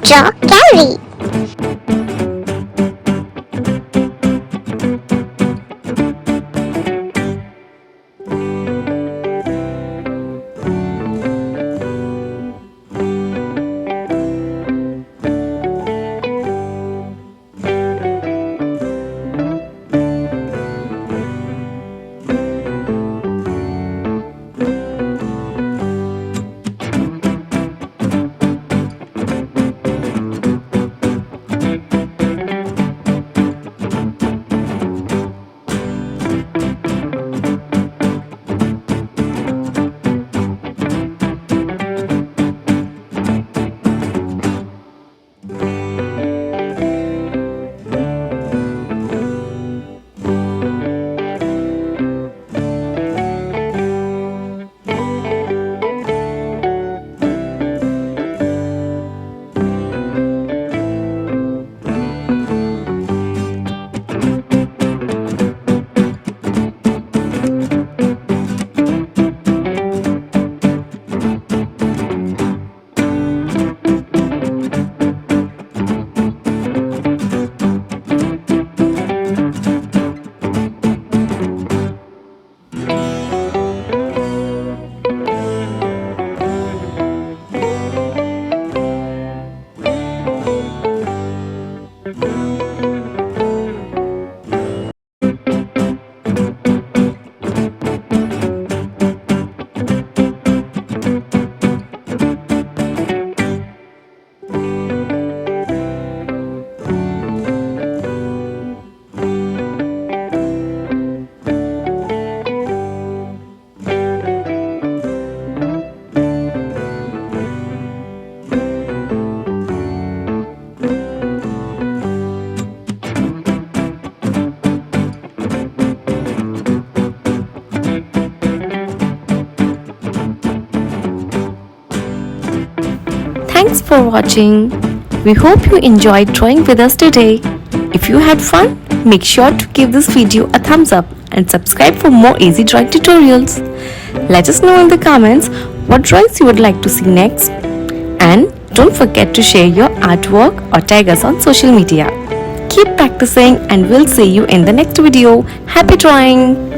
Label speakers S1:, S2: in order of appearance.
S1: Picture Gallery.
S2: Thanks for watching. We hope you enjoyed drawing with us today. If you had fun, make sure to give this video a thumbs up and subscribe for more easy drawing tutorials. Let us know in the comments what drawings you would like to see next. And don't forget to share your artwork or tag us on social media. Keep practicing and we'll see you in the next video. Happy drawing!